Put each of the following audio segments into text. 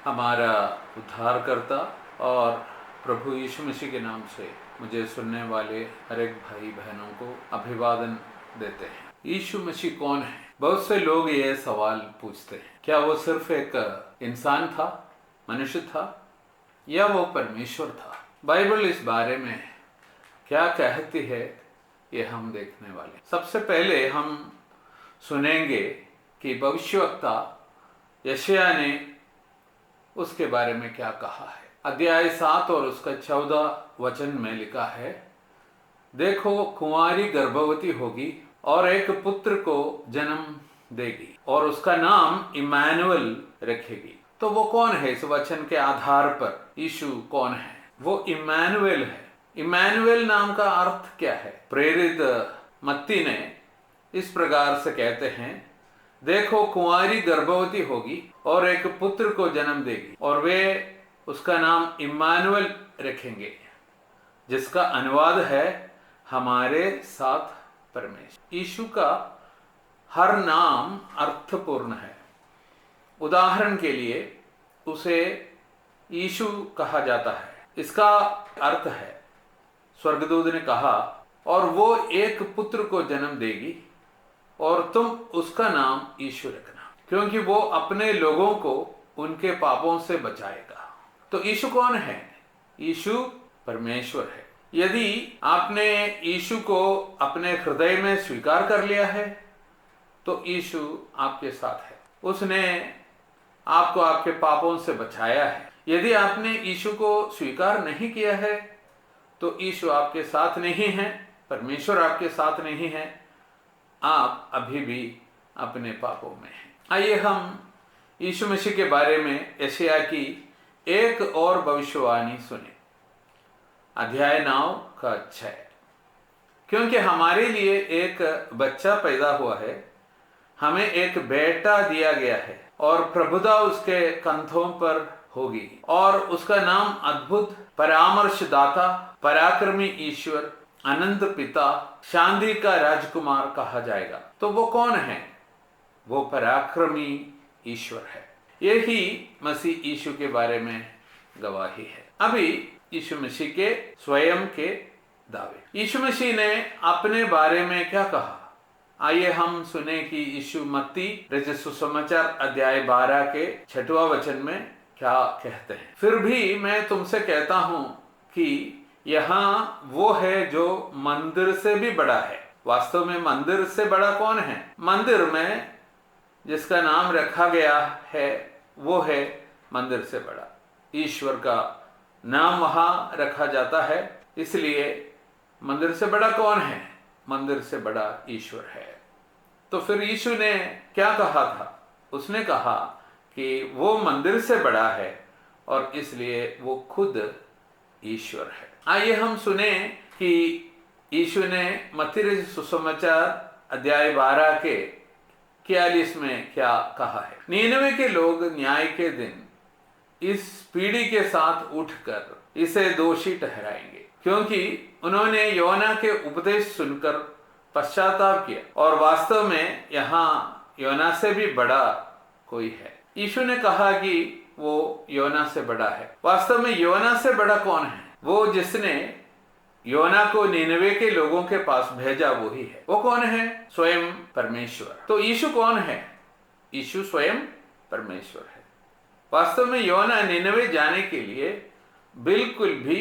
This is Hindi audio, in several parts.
हमारा उद्धारकर्ता और प्रभु यीशु मसीह के नाम से मुझे सुनने वाले हर एक भाई बहनों को अभिवादन देते हैं। यीशु मसीह कौन है? बहुत से लोग ये सवाल पूछते हैं, क्या वो सिर्फ एक इंसान था, मनुष्य था, या वो परमेश्वर था? बाइबल इस बारे में क्या कहती है, ये हम देखने वाले। सबसे पहले हम सुनेंगे कि भविष्यवक्ता यशायाह ने उसके बारे में क्या कहा है। अध्याय 7 और उसका 14 वचन में लिखा है, देखो कुंवारी गर्भवती होगी और एक पुत्र को जन्म देगी और उसका नाम इम्मानुएल रखेगी। तो वो कौन है? इस वचन के आधार पर यीशु कौन है? वो इम्मानुएल है। इम्मानुएल नाम का अर्थ क्या है? प्रेरित मत्ती ने इस प्रकार से कहते हैं, देखो कुंवारी गर्भवती होगी और एक पुत्र को जन्म देगी और वे उसका नाम इम्मानुएल रखेंगे, जिसका अनुवाद है हमारे साथ परमेश्वर। यीशु का हर नाम अर्थपूर्ण है। उदाहरण के लिए उसे यीशु कहा जाता है। इसका अर्थ है, स्वर्गदूत ने कहा, और वो एक पुत्र को जन्म देगी और तुम उसका नाम यीशु रखना, क्योंकि वो अपने लोगों को उनके पापों से बचाएगा। तो यीशु कौन है? यीशु परमेश्वर है। यदि आपने यीशु को अपने हृदय में स्वीकार कर लिया है तो यीशु आपके साथ है। उसने आपको आपके पापों से बचाया है। यदि आपने यीशु को स्वीकार नहीं किया है तो यीशु आपके साथ नहीं है, परमेश्वर आपके साथ नहीं है, आप अभी भी अपने पापों में हैं। आइए हम यीशु मसीह के बारे में यशायाह की एक और भविष्यवाणी सुने। अध्याय 9 का 6, क्योंकि हमारे लिए एक बच्चा पैदा हुआ है, हमें एक बेटा दिया गया है और प्रभुता उसके कंधों पर होगी और उसका नाम अद्भुत, परामर्शदाता, पराक्रमी ईश्वर, अनंत पिता, शांति का राजकुमार कहा जाएगा। तो वो कौन है? वो पराक्रमी ईश्वर है। यही मसीह यीशु के बारे में गवाही है। अभी यीशु मसीह के स्वयं के दावे। यीशु मसीह ने अपने बारे में क्या कहा? आइए हम सुने कि यीशु मत्ती रचित सुसमाचार अध्याय 12 के 6वां वचन में क्या कहते हैं। फिर भी मैं तुमसे कहता हूं कि यहाँ वो है जो मंदिर से भी बड़ा है। वास्तव में मंदिर से बड़ा कौन है? मंदिर में जिसका नाम रखा गया है वो है मंदिर से बड़ा। ईश्वर का नाम वहां रखा जाता है, इसलिए मंदिर से बड़ा कौन है? मंदिर से बड़ा ईश्वर है। तो फिर यीशु ने क्या कहा था? उसने कहा कि वो मंदिर से बड़ा है और इसलिए वो खुद ईश्वर है। आइए हम सुने कि यीशु ने मत्ती रचित सुसमाचार अध्याय 12 के 41 में क्या कहा है। नीनवे के लोग न्याय के दिन इस पीढ़ी के साथ उठकर इसे दोषी ठहराएंगे, क्योंकि उन्होंने योना के उपदेश सुनकर पश्चाताप किया और वास्तव में यहाँ योना से भी बड़ा कोई है। यीशु ने कहा कि वो योना से बड़ा है। वास्तव में योना से बड़ा कौन है? वो जिसने योना को नीनवे के लोगों के पास भेजा वही है। वो कौन है? स्वयं परमेश्वर। तो यीशु कौन है? यीशु स्वयं परमेश्वर है। वास्तव में योना नीनवे जाने के लिए बिल्कुल भी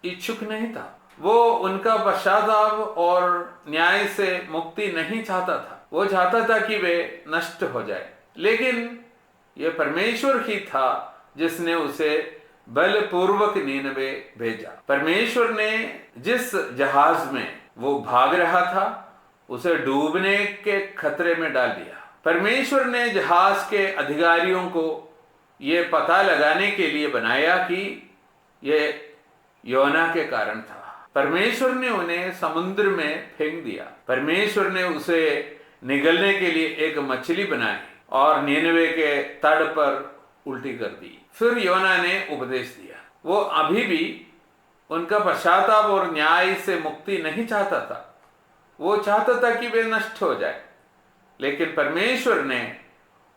इच्छुक नहीं था। वो उनका पश्चाताप और न्याय से मुक्ति नहीं चाहता था। वो चाहता था कि वे नष्ट हो जाए, लेकिन यह परमेश्वर ही था जिसने उसे बलपूर्वक नीनवे भेजा। परमेश्वर ने जिस जहाज में वो भाग रहा था उसे डूबने के खतरे में डाल दिया। परमेश्वर ने जहाज के अधिकारियों को ये पता लगाने के लिए बनाया कि ये योना के कारण था। परमेश्वर ने उन्हें समुद्र में फेंक दिया। परमेश्वर ने उसे निगलने के लिए एक मछली बनाई और नीनवे के तट पर उल्टी कर दी। फिर योना ने उपदेश दिया। वो अभी भी उनका पश्चाताप और न्याय से मुक्ति नहीं चाहता था। वो चाहता था कि वे नष्ट हो जाए, लेकिन परमेश्वर ने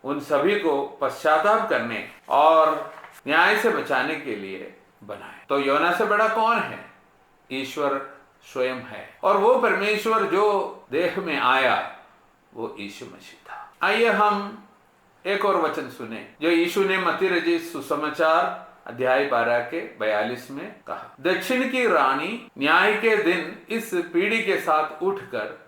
उन सभी को पश्चाताप करने और न्याय से बचाने के लिए बनाए। तो योना से बड़ा कौन है? ईश्वर स्वयं है, और वो परमेश्वर जो देह में आया वो यीशु मसीह था। आइए हम एक और वचन सुने जो यीशु ने मत्ती रचित सुसमाचार अध्याय 12 के 42 में कहा, दक्षिण की रानी न्याय के दिन इस पीढ़ी के साथ उठकर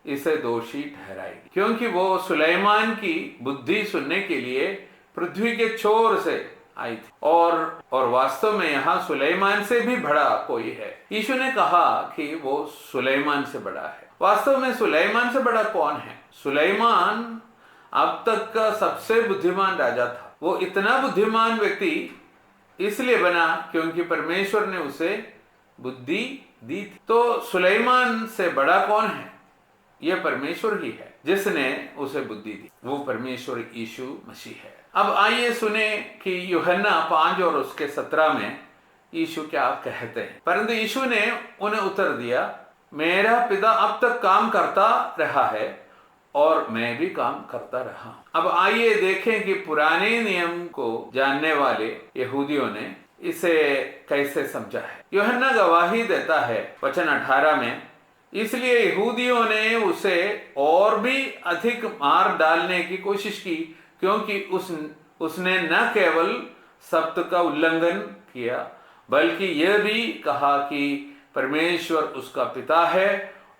इसे दोषी ठहराएगी, क्योंकि वो सुलेमान की बुद्धि सुनने के लिए पृथ्वी के छोर से आई थी, और वास्तव में यहाँ सुलेमान से भी बड़ा कोई है। यीशु ने कहा कि वो सुलेमान से बड़ा है। वास्तव में सुलेमान से बड़ा कौन है? सुलेमान अब तक का सबसे बुद्धिमान राजा था। वो इतना बुद्धिमान व्यक्ति इसलिए बना क्योंकि परमेश्वर ने उसे बुद्धि दी थी। तो सुलेमान से बड़ा कौन है? ये परमेश्वर ही है जिसने उसे बुद्धि दी। वो परमेश्वर यीशु मसीह है। अब आइए सुने कि यूहन्ना 5 और उसके 17 में यीशु क्या कहते हैं। परंतु यीशु ने उन्हें उत्तर दिया, मेरा पिता अब तक काम करता रहा है और मैं भी काम करता रहा। अब आइए देखें कि पुराने नियम को जानने वाले यहूदियों ने इसे कैसे समझा है। यूहन्ना गवाही देता है वचन 18 में, इसलिए यहूदियों ने उसे और भी अधिक मार डालने की कोशिश की, क्योंकि उसने न केवल सब्त का उल्लंघन किया बल्कि यह भी कहा कि परमेश्वर उसका पिता है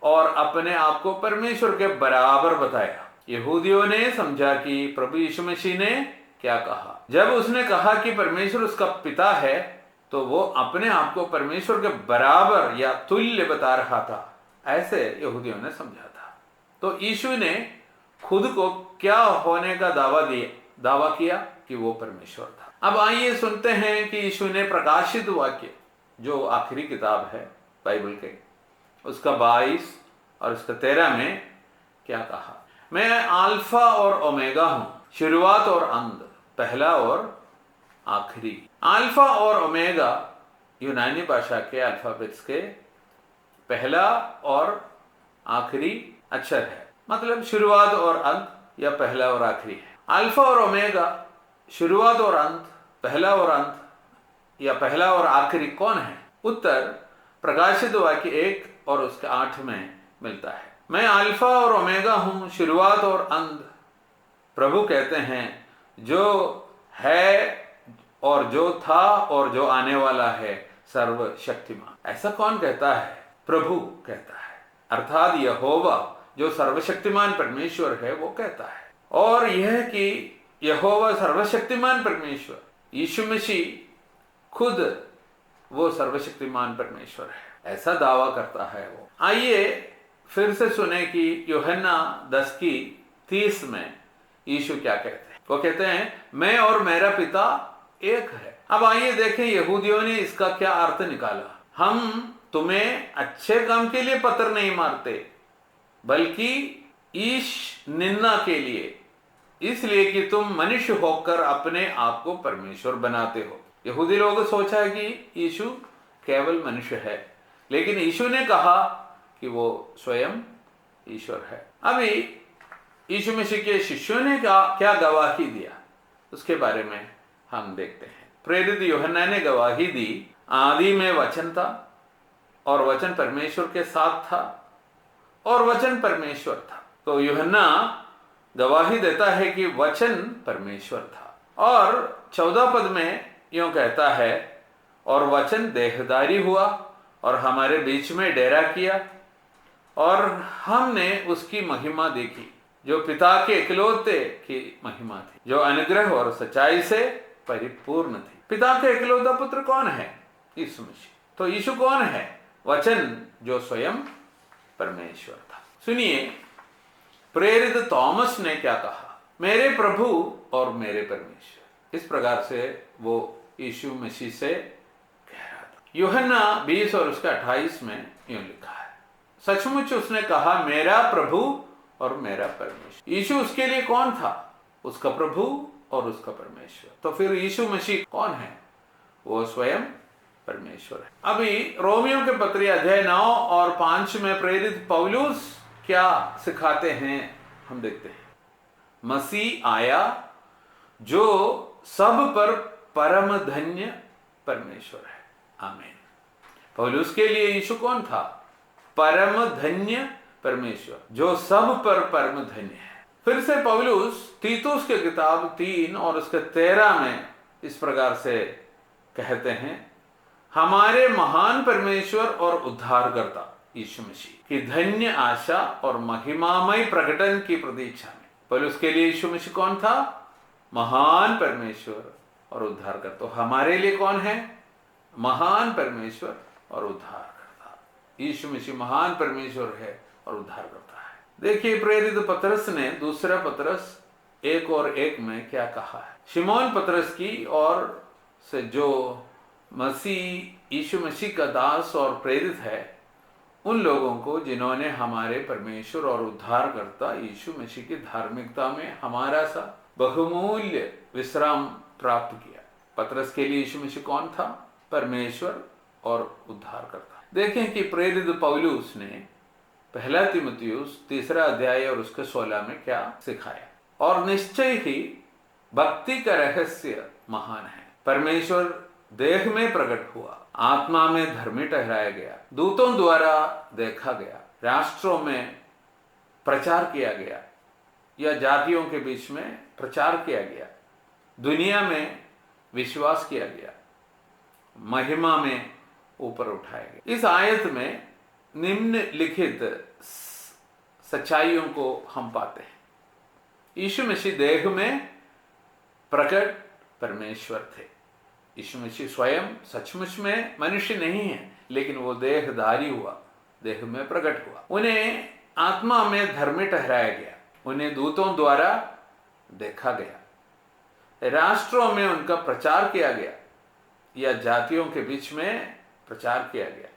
और अपने आप को परमेश्वर के बराबर बताया। यहूदियों ने समझा कि प्रभु यीशु मसीह ने क्या कहा। जब उसने कहा कि परमेश्वर उसका पिता है तो वो अपने आप को परमेश्वर के बराबर या तुल्य बता रहा था, ऐसे यहूदियों ने समझा था। तो यीशु ने खुद को क्या होने का दावा किया कि वो परमेश्वर था। अब आइए सुनते हैं कि यीशु ने प्रकाशित वाक्य जो आखिरी किताब है बाइबल के, उसका 22 और उसका 13 में क्या कहा। मैं अल्फा और ओमेगा हूं, शुरुआत और अंत, पहला और आखिरी। अल्फा और ओमेगा यूनानी भाषा के अल्फाबेट्स के पहला और आखिरी अक्षर है, मतलब शुरुआत और अंत या पहला और आखिरी है। अल्फा और ओमेगा, शुरुआत और अंत, पहला और अंत या पहला और आखिरी कौन है? उत्तर प्रकाशित वाक्य 1 और उसके 8 में मिलता है। मैं अल्फा और ओमेगा हूं, शुरुआत और अंत। प्रभु कहते हैं जो है और जो था और जो आने वाला है, सर्वशक्तिमान। ऐसा कौन कहता है? प्रभु कहता है, अर्थात यहोवा जो सर्वशक्तिमान परमेश्वर है वो कहता है। और यह कि यहोवा सर्वशक्तिमान परमेश्वर, यीशु मसीह खुद वो सर्वशक्तिमान परमेश्वर है, ऐसा दावा करता है वो। आइए फिर से सुने कि यूहन्ना 10:30 में यीशु क्या कहते हैं। वो कहते हैं मैं और मेरा पिता एक है। अब आइए देखें यहूदियों ने इसका क्या अर्थ निकाला। हम तुम्हें अच्छे काम के लिए पत्थर नहीं मारते बल्कि ईश निंदा के लिए, इसलिए कि तुम मनुष्य होकर अपने आप को परमेश्वर बनाते हो। यहूदी लोग सोचा है कि यीशु केवल मनुष्य है, लेकिन यीशु ने कहा कि वो स्वयं ईश्वर है। अभी यीशु मसीह के शिष्यों ने क्या गवाही दिया उसके बारे में हम देखते हैं। प्रेरित यूहन्ना ने गवाही दी, आदि में वचन था और वचन परमेश्वर के साथ था और वचन परमेश्वर था। तो यूहन्ना गवाही देता है कि वचन परमेश्वर था। और 14 पद में यूं कहता है, और वचन देहधारी हुआ और हमारे बीच में डेरा किया और हमने उसकी महिमा देखी, जो पिता के इकलौते की महिमा थी, जो अनुग्रह और सच्चाई से परिपूर्ण थी। पिता का इकलौता पुत्र कौन है? यीशु मसीह। तो यीशु कौन है? वचन जो स्वयं परमेश्वर था। सुनिए प्रेरित थॉमस ने क्या कहा, मेरे प्रभु और मेरे परमेश्वर। इस प्रकार से वो यीशु मसीह से कह रहा था। यूहन्ना 20 और उसका 28 में यूं लिखा है, सचमुच उसने कहा मेरा प्रभु और मेरा परमेश्वर। यीशु उसके लिए कौन था? उसका प्रभु और उसका परमेश्वर। तो फिर यीशु मसीह कौन है? वो स्वयं परमेश्वर है। अभी रोमियो के पत्री अध्याय 9 और 5 में प्रेरित पौलुस क्या सिखाते हैं हम देखते हैं। मसीह आया जो सब पर परम धन्य परमेश्वर है। आमीन। पौलुस के लिए यीशु कौन था? परम धन्य परमेश्वर, जो सब पर परम धन्य है। फिर से पौलुस तीतुस के किताब 3 और उसके 13 में इस प्रकार से कहते हैं, हमारे महान परमेश्वर और उद्धारकर्ता यीशु मसीह की धन्य आशा और महिमामय प्रकटन की प्रतीक्षा में। पौलुस के लिए यीशु मसीह कौन था? महान परमेश्वर और उद्धारकर्ता। तो हमारे लिए कौन है? महान परमेश्वर और उद्धारकर्ता। यीशु मसीह महान परमेश्वर है और उद्धारकर्ता है। देखिए प्रेरित पतरस ने दूसरा पतरस 1 और 1 में क्या कहा है। शिमोन पतरस की और से जो मसीह यीशु मसीह का दास और प्रेरित है, उन लोगों को जिन्होंने हमारे परमेश्वर और उद्धारकर्ता यीशु मसीह की धार्मिकता में हमारा सा बहुमूल्य विश्राम प्राप्त किया। पतरस के लिए यीशु मसीह कौन था? परमेश्वर और उद्धारकर्ता। देखें कि प्रेरित पौलुस ने पहला तीमुथियुस 3 अध्याय और उसके 16 में क्या सिखाया। और निश्चय ही भक्ति का रहस्य महान है। परमेश्वर देह में प्रकट हुआ, आत्मा में धर्मी ठहराया गया, दूतों द्वारा देखा गया, राष्ट्रों में प्रचार किया गया या जातियों के बीच में प्रचार किया गया, दुनिया में विश्वास किया गया, महिमा में ऊपर उठाया गया। इस आयत में निम्नलिखित सच्चाइयों को हम पाते हैं। यीशु मसीह देह में प्रकट परमेश्वर थे। यीशु मसीह स्वयं सचमुच में मनुष्य नहीं है, लेकिन वो देहधारी हुआ, देह में प्रकट हुआ। उन्हें आत्मा में धर्मी ठहराया गया, उन्हें दूतों द्वारा देखा गया, राष्ट्रों में उनका प्रचार किया गया या जातियों के बीच में प्रचार किया गया,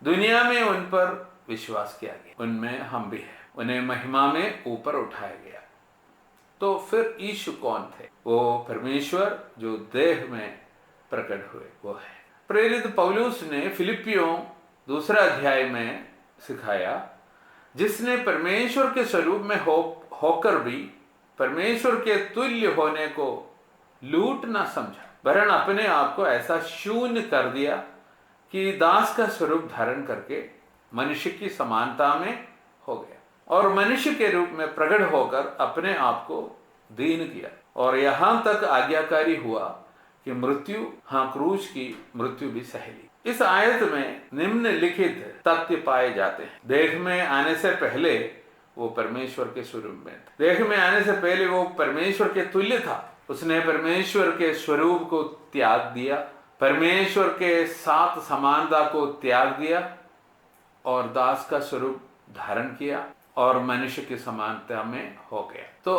दुनिया में उन पर विश्वास किया गया। उनमें हम भी हैं। उन्हें महिमा में ऊपर उठाया गया। तो फिर यीशु कौन थे? वो परमेश्वर जो देह में प्रकट हुए, वो है। प्रेरित पौलुस ने फिलिपियों 2 अध्याय में सिखाया, जिसने परमेश्वर के स्वरूप में होकर भी परमेश्वर के तुल्य होने को लूट ना समझा, वरन अपने आप को ऐसा शून्य कर दिया कि दास का स्वरूप धारण करके मनुष्य की समानता में हो गया, और मनुष्य के रूप में प्रकट होकर अपने आप को दीन किया, और यहां तक आज्ञाकारी हुआ कि मृत्यु, हाँ क्रूस की मृत्यु भी सह ली। इस आयत में निम्नलिखित तथ्य पाए जाते हैं। देह में आने से पहले वो परमेश्वर के स्वरूप में था। देह में आने से पहले वो परमेश्वर के तुल्य था। उसने परमेश्वर के स्वरूप को त्याग दिया, परमेश्वर के साथ समानता को त्याग दिया और दास का स्वरूप धारण किया और मनुष्य की समानता में हो गया। तो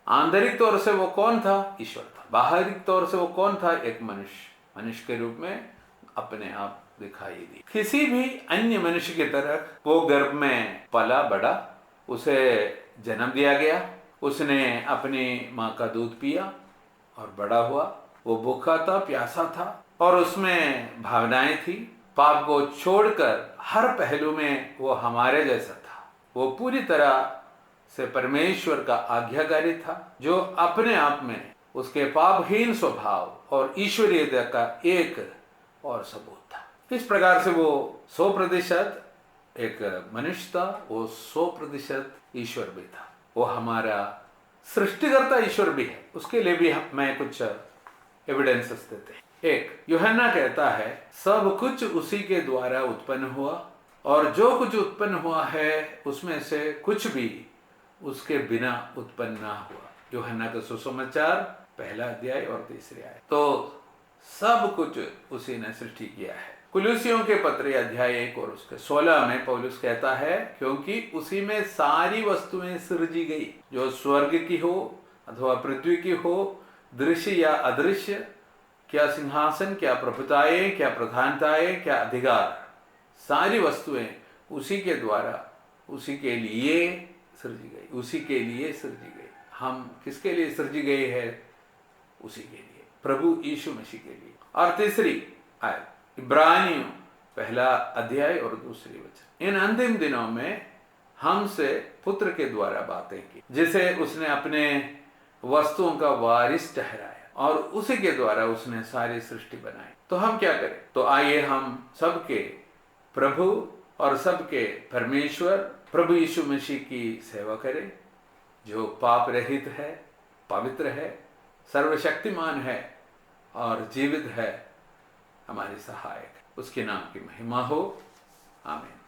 आंतरिक तौर से वो कौन था? ईश्वर था। बाहरी तौर से वो कौन था? एक मनुष्य के रूप में अपने आप दिखाई दी। किसी भी अन्य मनुष्य की तरह वो गर्भ में पला बढ़ा, उसे जन्म दिया गया, उसने अपनी माँ का दूध पिया और बड़ा हुआ। वो भूखा था, प्यासा था, और उसमें भावनाएं थी। पाप को छोड़कर हर पहलू में वो हमारे जैसा था। वो पूरी तरह से परमेश्वर का आज्ञाकारी था, जो अपने आप में उसके पापहीन स्वभाव और ईश्वरीयता का एक और सबूत था। इस प्रकार से वो 100% एक मनुष्य था, वो 100% ईश्वर भी था। वो हमारा सृष्टिकर्ता ईश्वर भी है। उसके लिए भी मैं कुछ एविडेंसेस देते हैं। एक, यूहन्ना कहता है, सब कुछ उसी के द्वारा उत्पन्न हुआ, और जो कुछ उत्पन्न हुआ है उसमें से कुछ भी उसके बिना उत्पन्न ना हुआ। यूहन्ना का सुसमाचार 1 अध्याय और 3 आयत। तो सब कुछ उसी ने सृष्टि किया है। कुलुसियों के पत्र अध्याय 1 और उसके 16 में पौलुस कहता है, क्योंकि उसी में सारी वस्तुएं सृजी गई, जो स्वर्ग की हो अथवा पृथ्वी की हो, दृश्य या अदृश्य, क्या सिंहासन, क्या प्रभुताएं, क्या प्रधानताएं, क्या अधिकार, सारी वस्तुएं उसी के द्वारा, उसी के लिए सृजी गई, उसी के लिए सृजी गई। हम किसके लिए सृजी गए हैं? उसी के लिए, प्रभु यीशु मसीह के लिए। और तीसरी आयत, इब्रानियों 1 अध्याय और 2 वचन, इन अंतिम दिनों में हमसे पुत्र के द्वारा बातें की, जिसे उसने अपने वस्तुओं का वारिस ठहराया और उसी के द्वारा उसने सारी सृष्टि बनाई। तो हम क्या करें? तो आइए हम सबके प्रभु और सबके परमेश्वर प्रभु यीशु मसीह की सेवा करें, जो पाप रहित है, पवित्र है, सर्वशक्तिमान है और जीवित है, हमारी सहायक। उसके नाम की महिमा हो। आमीन।